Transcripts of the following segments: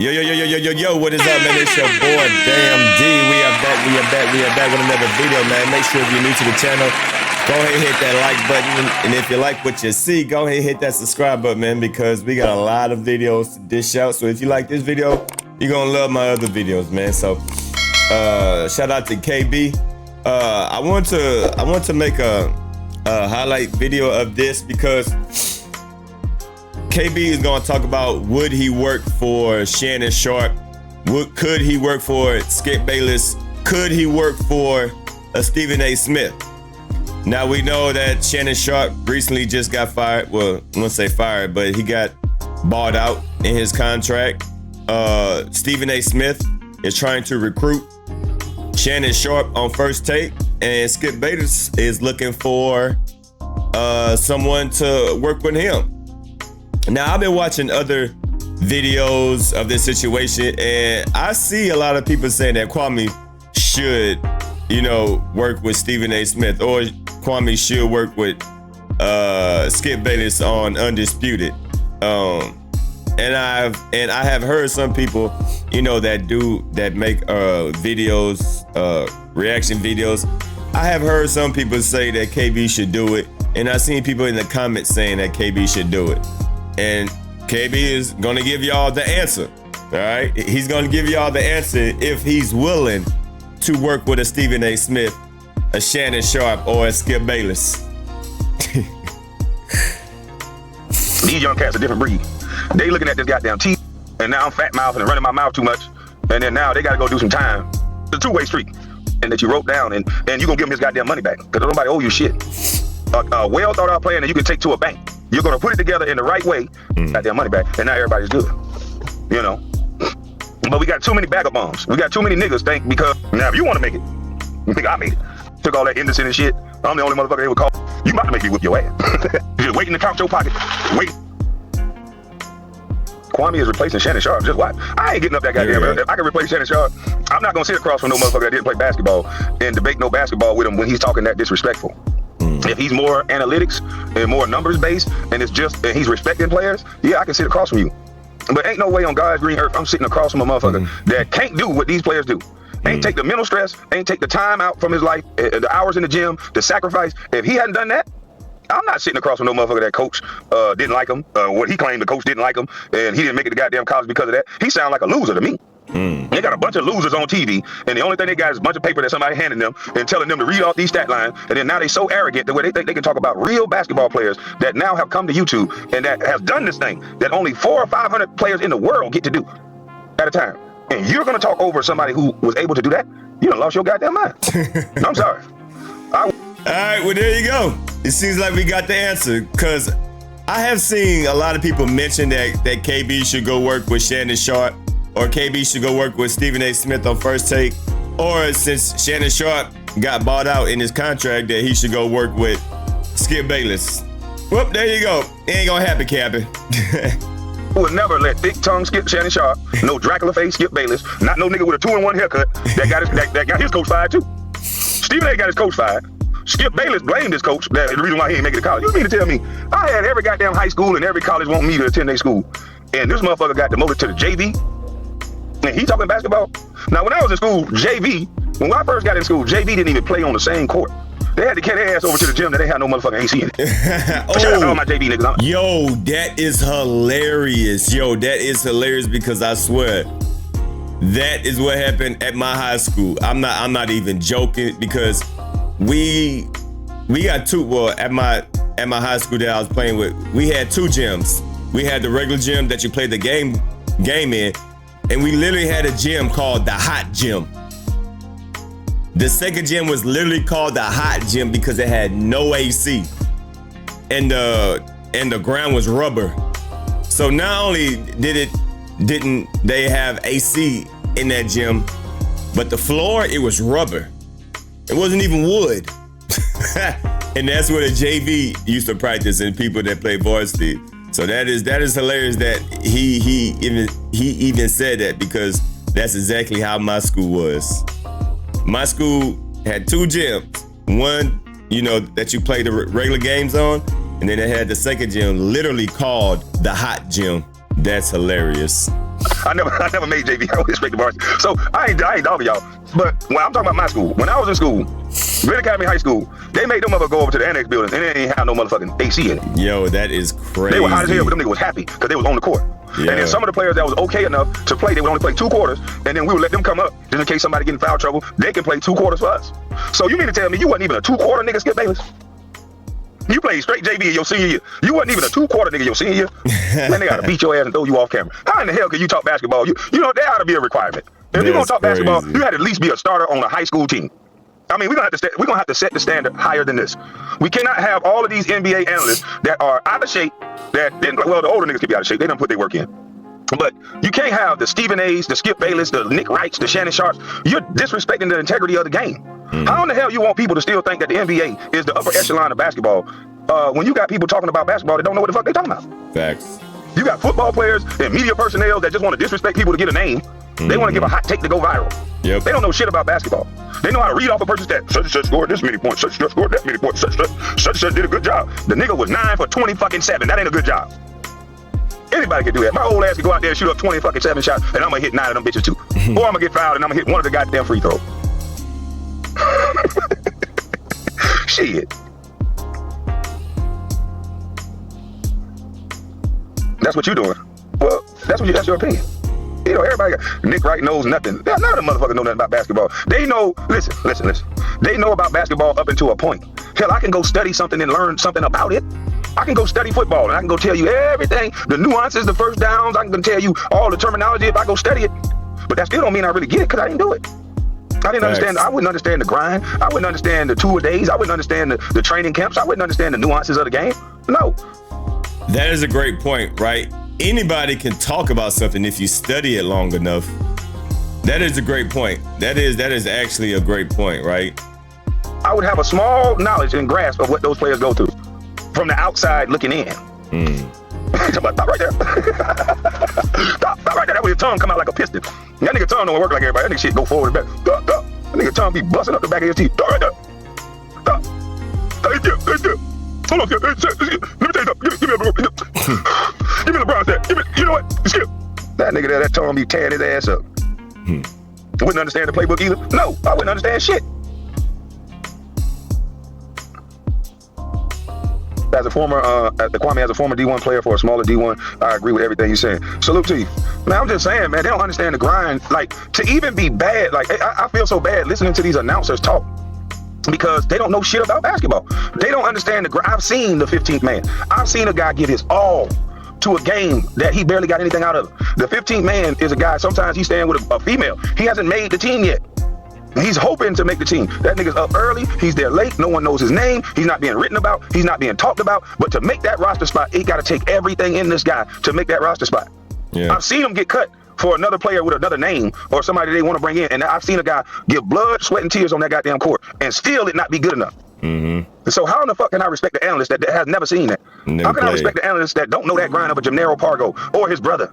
Yo, what is up, man? It's your boy, Damn D. We are back with another video, man. Make sure if you're new to the channel, go ahead and hit that like button. And if you like what you see, go ahead and hit that subscribe button, man, because we got a lot of videos to dish out. So if you like this video, you're gonna love my other videos, man. So shout out to KB. I want to make a highlight video of this because KB is going to talk about would he work for Shannon Sharpe? Could he work for Skip Bayless? Could he work for Stephen A. Smith? Now we know that Shannon Sharpe recently just got fired. Well, I won't say fired, but he got bought out in his contract. Stephen A. Smith is trying to recruit Shannon Sharpe on First Take, and Skip Bayless is looking for someone to work with him. Now, I've been watching other videos of this situation, and I see a lot of people saying that Kwame should, work with Stephen A. Smith, or Kwame should work with Skip Bayless on Undisputed. And I have heard some people, that make videos, reaction videos. I have heard some people say that KB should do it, and I've seen people in the comments saying that KB should do it. And KB is gonna give y'all the answer, all right? He's gonna give y'all the answer if he's willing to work with a Stephen A. Smith, a Shannon Sharpe, or a Skip Bayless. These young cats are a different breed. They looking at this goddamn teeth, and now I'm fat mouthing and running my mouth too much, and then now they gotta go do some time. It's a two-way street, and that you wrote down, and you gonna give him his goddamn money back, because nobody owe you shit. A well thought out plan that you can take to a bank. You're gonna put it together in the right way, got their money back, and now everybody's good. But we got too many vagabonds. We got too many niggas think because now if you want to make it, you think I made it. Took all that innocent and shit. I'm the only motherfucker they would call. You about to make me whip your ass. Just waiting to count your pocket. Wait. Kwame is replacing Shannon Sharpe. Just watch. I ain't getting up that goddamn. Yeah. If I can replace Shannon Sharpe, I'm not gonna sit across from no motherfucker that didn't play basketball and debate no basketball with him when he's talking that disrespectful. If he's more analytics and more numbers based, and and he's respecting players, yeah, I can sit across from you. But ain't no way on God's green earth I'm sitting across from a motherfucker that can't do what these players do. Ain't take the mental stress, ain't take the time out from his life, the hours in the gym, the sacrifice. If he hadn't done that, I'm not sitting across from no motherfucker that coach didn't like him, what he claimed the coach didn't like him, and he didn't make it to goddamn college because of that. He sound like a loser to me. They got a bunch of losers on TV, and the only thing they got is a bunch of paper that somebody handed them and telling them to read off these stat lines, and then now they so arrogant the way they think they can talk about real basketball players that now have come to YouTube and that has done this thing that only 400 or 500 players in the world get to do at a time. And you're gonna talk over somebody who was able to do that? You done lost your goddamn mind. No, I'm sorry. All right, well, there you go. It seems like we got the answer, because I have seen a lot of people mention that KB should go work with Shannon Sharpe, or KB should go work with Stephen A. Smith on First Take, or since Shannon Sharpe got bought out in his contract, that he should go work with Skip Bayless. Whoop, there you go. It ain't gonna happen, Captain. Would never let thick tongue Skip Shannon Sharpe, no Dracula face Skip Bayless, not no nigga with a 2-in-1 haircut that got his coach fired too. Stephen A. got his coach fired. Skip Bayless blamed his coach. That's the reason why he ain't make it to college. You mean to tell me I had every goddamn high school and every college want me to attend their school, and this motherfucker got demoted to the JV? And he talking basketball? Now, when I was in school, JV, when I first got in school, JV didn't even play on the same court. They had to carry their ass over to the gym that they had no motherfucking AC in it. Shout out to all my JV niggas. Yo, that is hilarious. That is hilarious, because I swear, that is what happened at my high school. I'm not even joking, because we got two, well, at my high school that I was playing with, we had two gyms. We had the regular gym that you play the game in, and we literally had a gym called the Hot Gym. The second gym was literally called the Hot Gym because it had no AC, and the ground was rubber. So not only didn't they have AC in that gym, but the floor, it was rubber. It wasn't even wood. And that's where the JV used to practice, and people that play varsity. So that is hilarious that he even said that, because that's exactly how my school was. My school had two gyms. One, that you play the regular games on, and then it had the second gym literally called the Hot Gym. That's hilarious. I never made JV. I always respect the varsity. So I ain't dogging y'all. But when I'm talking about my school, when I was in school, Glen Academy High School, they made them motherfuckers go over to the annex buildings and they ain't have no motherfucking AC in it. Yo, that is crazy. They were hot as hell, but them niggas was happy because they was on the court. Yeah. And then some of the players that was okay enough to play, they would only play 2 quarters, and then we would let them come up just in case somebody get in foul trouble. They can play 2 quarters for us. So you mean to tell me you wasn't even a 2-quarter nigga, Skip Bayless? You played straight JV in your senior year. You wasn't even a 2-quarter nigga your senior year. Man, they gotta beat your ass and throw you off camera. How in the hell can you talk basketball? You know, that ought to be a requirement. If you're gonna talk basketball, you had to at least be a starter on a high school team. I mean, we're gonna have to set the standard higher than this. We cannot have all of these NBA analysts that are out of shape, well, the older niggas can be out of shape. They don't put their work in. But you can't have the Stephen A's, the Skip Bayless, the Nick Wrights, the Shannon Sharpes. You're disrespecting the integrity of the game. How in the hell you want people to still think that the NBA is the upper echelon of basketball when you got people talking about basketball that don't know what the fuck they talking about? Facts. You got football players and media personnel that just want to disrespect people to get a name. They want to give a hot take to go viral. Yep. They don't know shit about basketball. They know how to read off a person's stat. Such and such scored this many points. Such and such scored that many points. Such and such did a good job. The nigga was 9 for 20-7. That ain't a good job. Anybody can do that. My old ass can go out there and shoot up 20-7 shots, and I'm gonna hit 9 of them bitches too. Or I'm gonna get fouled and I'm gonna hit one of the goddamn free throws. Shit. That's what you doing. Well, that's your opinion. You know, everybody Nick Wright knows nothing. None of the motherfuckers know nothing about basketball. They know, listen. They know about basketball up until a point. Hell, I can go study something and learn something about it. I can go study football and I can go tell you everything, the nuances, the first downs. I can tell you all the terminology if I go study it. But that still don't mean I really get it because I didn't do it. I didn't understand. I wouldn't understand the grind. I wouldn't understand the 2-a-days. I wouldn't understand the training camps. I wouldn't understand the nuances of the game. No. That is a great point, right? Anybody can talk about something if you study it long enough. That is a great point. That is actually a great point, right? I would have a small knowledge and grasp of what those players go through from the outside looking in. Stop right there. Stop right there. That way your tongue come out like a piston. That nigga tongue don't work like everybody. That nigga shit go forward and back. That nigga tongue be busting up the back of his teeth. Stop right there. Stop. Hold on, Skip. Let me tell you something. Give me the bronze set. You know what? Skip. That nigga there, that tongue be tearing his ass up. Wouldn't understand the playbook either. No, I wouldn't understand shit. As a former, Kwame, as a former D1 player for a smaller D1, I agree with everything you're saying. Salute to you. Man, I'm just saying, man, they don't understand the grind. Like, to even be bad, like, I feel so bad listening to these announcers talk because they don't know shit about basketball. They don't understand the grind. I've seen the 15th man. I've seen a guy give his all to a game that he barely got anything out of. The 15th man is a guy, sometimes he's staying with a female. He hasn't made the team yet. He's hoping to make the team. That nigga's up early. He's there late. No one knows his name. He's not being written about. He's not being talked about. But to make that roster spot, it got to take everything in this guy to make that roster spot. Yeah. I've seen him get cut for another player with another name or somebody they want to bring in. And I've seen a guy give blood, sweat, and tears on that goddamn court and still it not be good enough. So how in the fuck can I respect the analyst that has never seen that? How can I respect the analyst that don't know that grind of a Gennaro Pargo or his brother?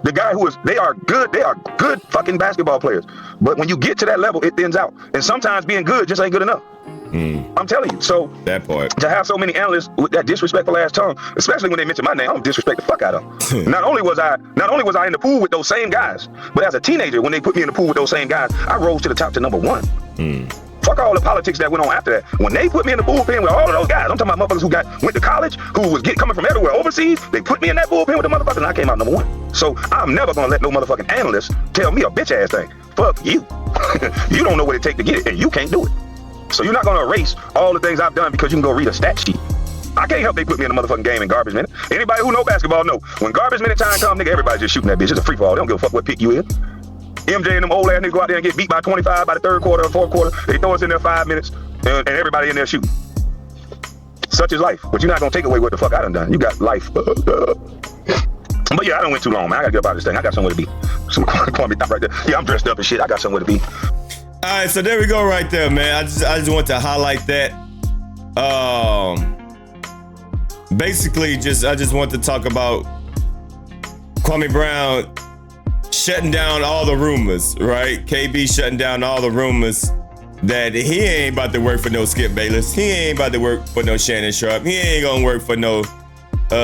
The guy they are good fucking basketball players. But when you get to that level, it thins out. And sometimes being good just ain't good enough. I'm telling you. So that part. To have so many analysts with that disrespectful ass tongue, especially when they mention my name, I'm gonna disrespect the fuck out of them. Not only was I in the pool with those same guys, but as a teenager, when they put me in the pool with those same guys, I rose to the top to #1. Fuck all the politics that went on after that. When they put me in the bullpen with all of those guys, I'm talking about motherfuckers who went to college, who was coming from everywhere overseas. They put me in that bullpen with the motherfuckers, and I came out #1. So I'm never gonna let no motherfucking analyst tell me a bitch ass thing. Fuck you. You don't know what it takes to get it, and you can't do it. So you're not gonna erase all the things I've done because you can go read a stat sheet. I can't help they put me in the motherfucking game in garbage minute. Anybody who know basketball know when garbage minute time come, nigga, everybody's just shooting that bitch. It's a free fall. They don't give a fuck what pick you in. MJ and them old ass niggas go out there and get beat by 25 by the third quarter or fourth quarter. They throw us in there 5 minutes and everybody in there shooting. Such is life. But you're not gonna take away what the fuck I done. You got life. But yeah, I done went too long, man. I gotta get up out of this thing. I got somewhere to be. Some Kwame top right there. Yeah, I'm dressed up and shit. I got somewhere to be. All right, so there we go right there, man. I just want to highlight that. Basically, I just want to talk about Kwame Brown shutting down all the rumors, right? KB shutting down all the rumors that he ain't about to work for no Skip Bayless. He ain't about to work for no Shannon Sharpe. He ain't gonna work for no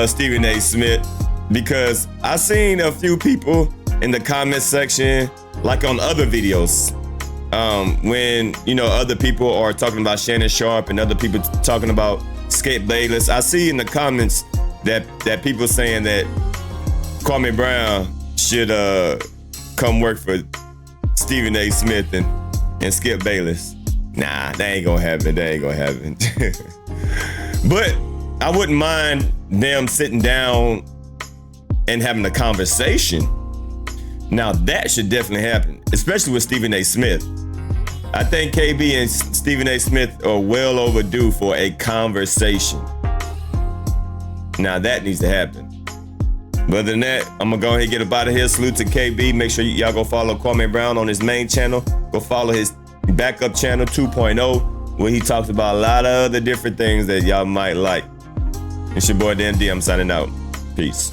Stephen A. Smith. because I seen a few people in the comment section, like on other videos, when, you know, other people are talking about Shannon Sharpe and other people talking about Skip Bayless. I see in the comments that people saying that Kwame Brown should come work for Stephen A. Smith and Skip Bayless. Nah, that ain't gonna happen. That ain't gonna happen. But I wouldn't mind them sitting down and having a conversation. Now that should definitely happen, especially with Stephen A. Smith. I think KB and Stephen A. Smith are well overdue for a conversation. Now that needs to happen. But other than that, I'm gonna go ahead and get up out of here. Salute to KB. Make sure y'all go follow Kwame Brown on his main channel. Go follow his backup channel 2.0, where he talks about a lot of other different things that y'all might like. It's your boy DMD. I'm signing out. Peace.